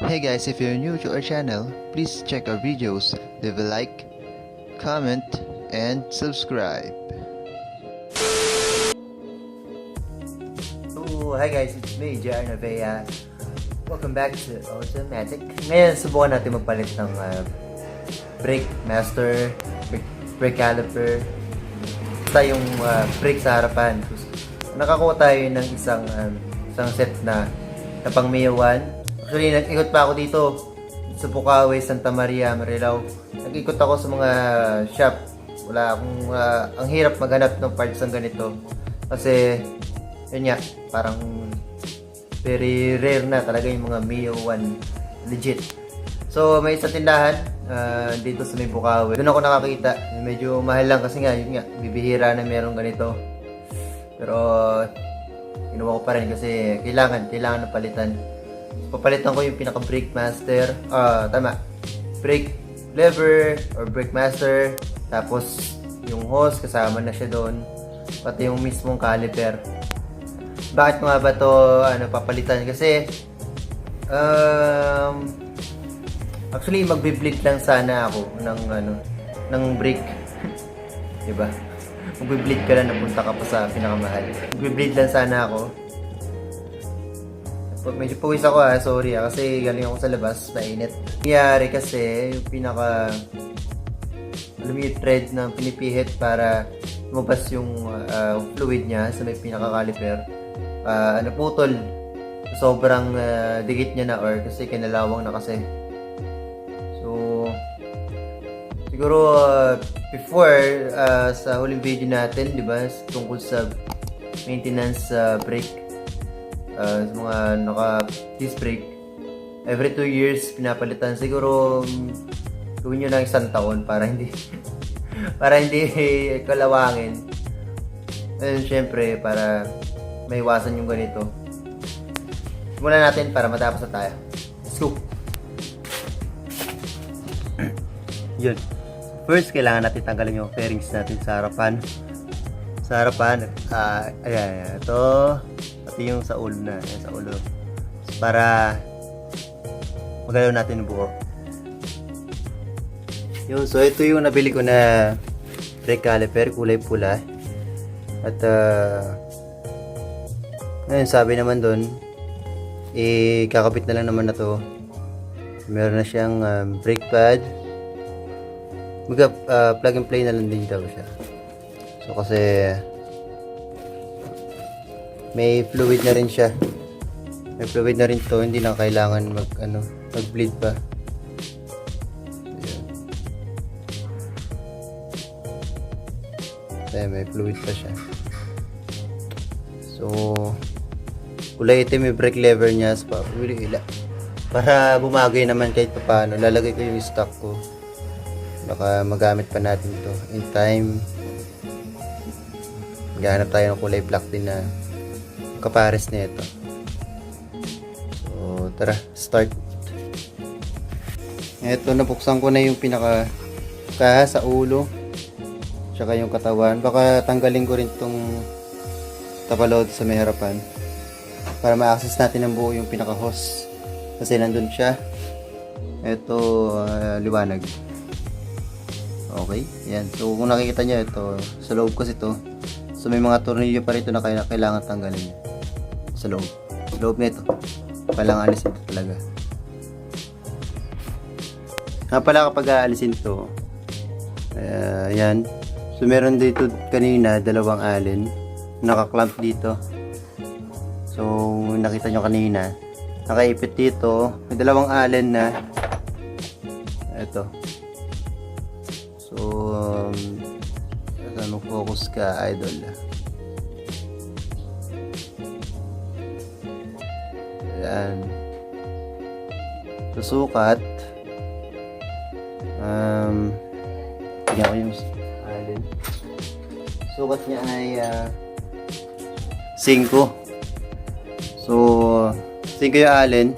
Hey guys, if you're new to our channel, please check our videos, leave a like, comment, and subscribe. So, hi guys, it's me, JR Navea. Welcome back to Automatic. Ngayon, subukan natin magpalit ng brake master, brake caliper, basta yung brake sa harapan. Nakakuha tayo ng isang set na pang Mio One. Actually, nag-ikot pa ako dito sa Bukawi, Santa Maria, Marilao. Nag-ikot ako sa mga shop. Wala akong, ang hirap maghanap ng parts ng ganito. Kasi, yun nga, parang very rare na talaga yung mga Mio One legit. So, may isang tindahan dito sa may Bukawi. Doon ako nakakita. Medyo mahal lang kasi nga, yun nga, bibihira na merong ganito. Pero, kinuha ko pa rin kasi kailangan na palitan. Papalitan ko yung pinaka brake master. Brake lever or brake master. Tapos yung hose kasama na siya doon. Pati yung mismong caliper. Bakit nga ba to papalitan? Kasi actually magbi-bleed lang sana ako ng brake. 'Di ba? Magbi-bleed ka lang, napunta ka pa sa pinakamahal. Magbi-bleed lang sana ako. Medyo pawis ako sorry kasi galing ako sa labas, mainit. Nangyari kasi yung pinaka thread na pinipihit para lumabas yung fluid niya sa may pinaka caliper. Naputol. Sobrang dikit niya na kasi kinalawang na kasi. So siguro before sa huling video natin, 'di ba, tungkol sa maintenance brake sa mga naka-disc brake, every 2 years pinapalitan. Siguro gawin nyo ng 1 taon para hindi kalawangin. And syempre para maiwasan yung ganito. Simulan natin para matapos na tayo. Let's go! Yun. First, kailangan natin tanggalin yung fairings natin sa harapan. Ayan. Ito. Pati yung sa ulo na. Sa ulo. Para magalaw natin yung buo. Yun. So, ito yung nabili ko na brake caliper. Kulay pula. At, ngayon, sabi naman doon, kakabit na lang naman na to. Meron na siyang brake pad. Plug and play na lang din daw siya. So kasi may fluid na rin siya. May fluid na rin to, hindi na kailangan mag-bleed pa. Ayan. May fluid pa siya. So kulay itim yung brake lever niya para bumagay naman kahit paano. Lalagay ko yung stock ko. Baka magamit pa natin to in time. Maghanap tayo ng kulay black din na kapares na ito. So tara, start. Ito, nabuksan ko na yung pinaka kaha sa ulo tsaka yung katawan. Baka tanggalin ko rin tong tapaload sa may harapan para ma-access natin ng buo yung pinaka hose kasi nandun siya. Ito liwanag. Okay, yan. So kung nakikita nyo, ito sa loob kasi ito. So may mga tornilyo pa rito na kailangan tanggalin sa loob. Sa loob nito. Kailangan alisin ito talaga. Pala kapag aalisin ito, yan. So meron dito kanina 2 allen naka-clamp dito. So nakita nyo kanina, nakaipit dito. May 2 allen na ito. So, focus ka, idol. Ayan. Susukat. Tignan ko yung allen. Sukat niya ay 5. So, 5 yung allen.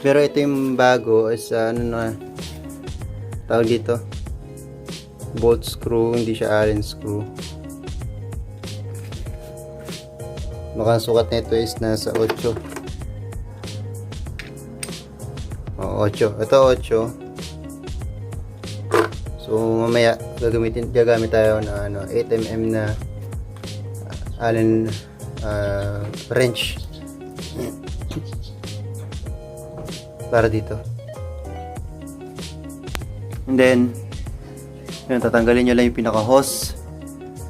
Pero ito yung bago is tawag dito, bolt screw, hindi siya allen screw. Baka sukat nito is nasa 8. 8. Ito 8. So mamaya gagamit tayo na 8mm na Allen wrench para dito. And then yun, tatanggalin nyo lang yung pinaka hose.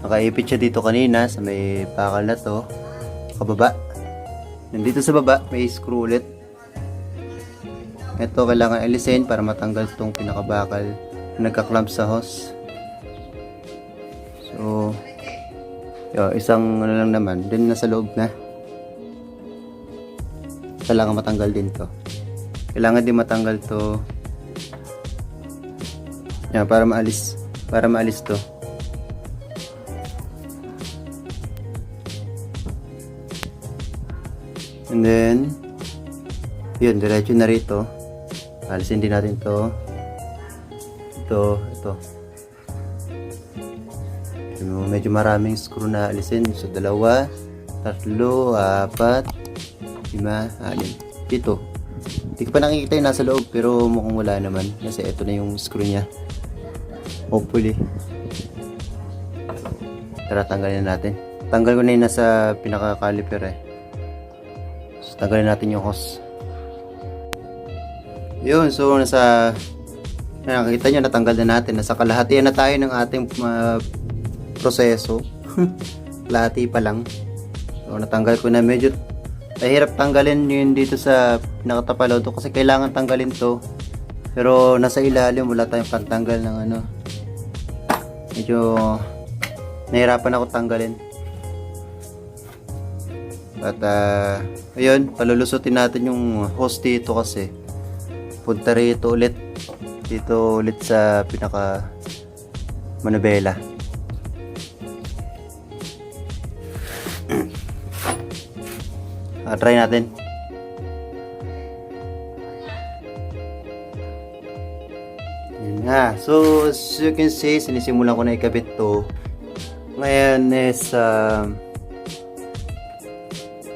Nakaipit siya dito kanina sa may bakal na to, kababa. Nandito sa baba may screw ulit. Ito kailangan alisin para matanggal itong pinakabakal na nagka-clamp sa hose. So yun, isang ano lang naman, din nasa loob na. Kailangan matanggal din to. Kailangan din matanggal to. Yan, para maalis to. And then yun, diretso na rito. Alisin din natin to. Ito. Medyo maraming screw na alisin. So 2, 3, 4, 5, 6, 7. Hindi ko pa nakikita yung nasa loob, pero mukhang wala naman kasi ito na yung screw nya. Hopefully. Tara, tanggalin natin. Tanggal ko na yung nasa pinaka caliper eh. So tanggalin natin yung hose. Yun, so nakikita nyo, natanggal na natin. Nasa kalahatian na tayo ng ating proseso. Kalahati pa lang. So natanggal ko na. Medyo mahirap tanggalin yun dito sa pinakatapalaw to kasi kailangan tanggalin to. Pero nasa ilalim wala tayong pantanggal ng ano. Medyo nahirapan ako tanggalin. At ayun, palulusutin natin yung hose dito kasi punta rito ulit. Dito ulit sa pinaka manubela. Try natin. Yan na. So as you can see, sinisimulan ko na ikabit to. Ngayon is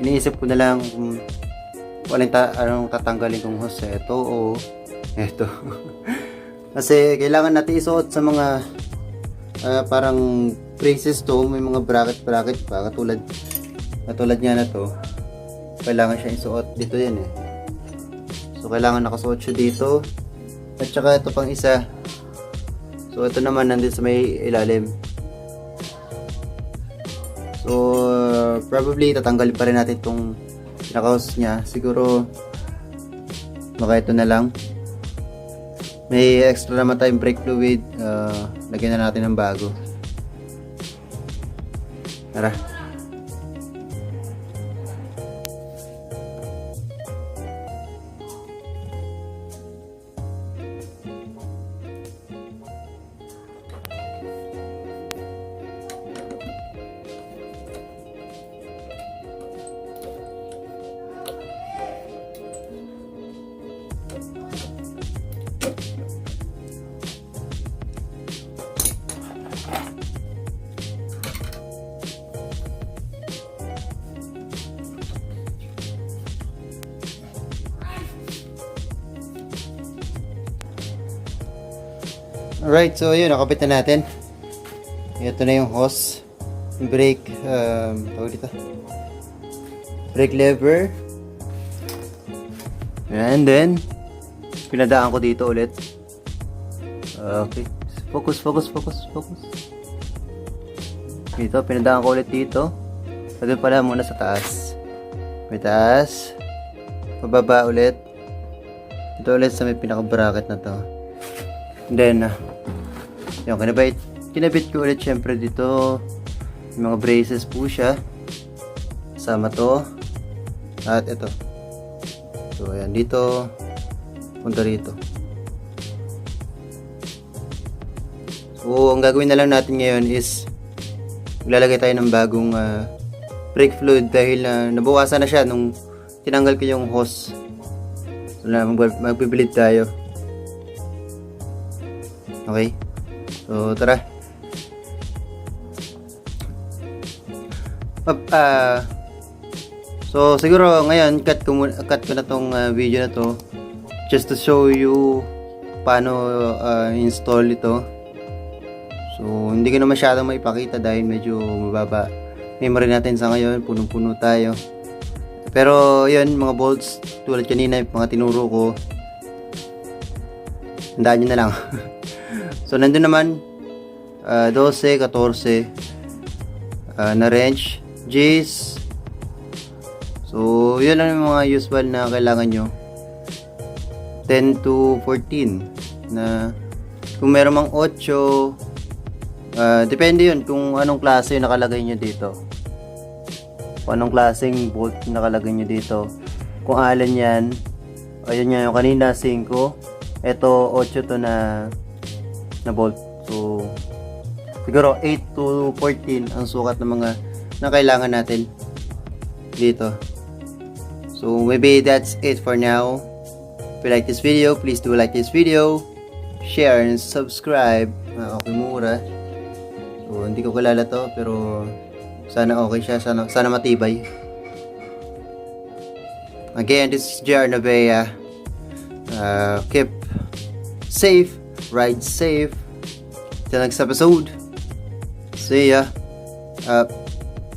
iniisip ko na lang kung anong tatanggalin kong hose. Ito o ito. Kasi kailangan natin isuot sa mga parang braces to. May mga bracket pa katulad niya na to. Kailangan siya isuot dito yan eh. So kailangan nakasuot siya dito. At saka ito pang isa. So ito naman nandito sa may ilalim. So probably tatanggalin pa rin natin itong pinaka-hose nya. Siguro baka ito na lang. May extra naman tayong brake fluid. Lagyan na natin ng bago. Tara. Alright, so yun, nakabit na natin. Ito na yung hose, yung brake, tawag dito, brake lever. And then pinadaan ko dito ulit. Okay, focus. Dito, pinadaan ko ulit dito. Lagyan pala muna sa taas. May taas, pababa ulit. Ito ulit sa may pinaka-bracket na to. And then yung kinabit ko ulit syempre dito. Yung mga braces po siya. Sama to. At ito. So ayan, dito punta rito. So ang gagawin na lang natin ngayon is maglalagay tayo ng bagong brake fluid dahil nabawasan na siya nung tinanggal ko yung hose. So magbibilid tayo. Okay, so tara. So siguro ngayon cut ko na tong video na to. just to show you paano install ito. So hindi ko na masyadong maipakita dahil medyo mababa memory natin sa ngayon, punong-puno tayo. Pero yun, mga bolts tulad kanina yung mga tinuro ko, tandaan nyo na lang. So nandun naman 12, 14 na wrench, G's. So yun lang yung mga usual na kailangan nyo. 10 to 14 na kung meron mang 8, depende yun kung anong klase yung nakalagay nyo dito, kung anong klaseng bolt nakalagay nyo dito, kung alin yan. Ayun nga yung kanina 5, eto 8 to na bolt. So siguro 8 to 14 ang sukat ng mga na kailangan natin dito. So maybe that's it for now. If you like this video, please do like this video, share and subscribe. Okay, mura. So hindi ko kilala to, pero sana okay siya, sana matibay. Again, this is JR Navea. Keep safe, ride safe. Till next episode. See ya.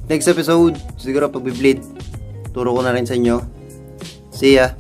Next episode, siguro pag-bleed, turo ko na rin sa inyo. See ya.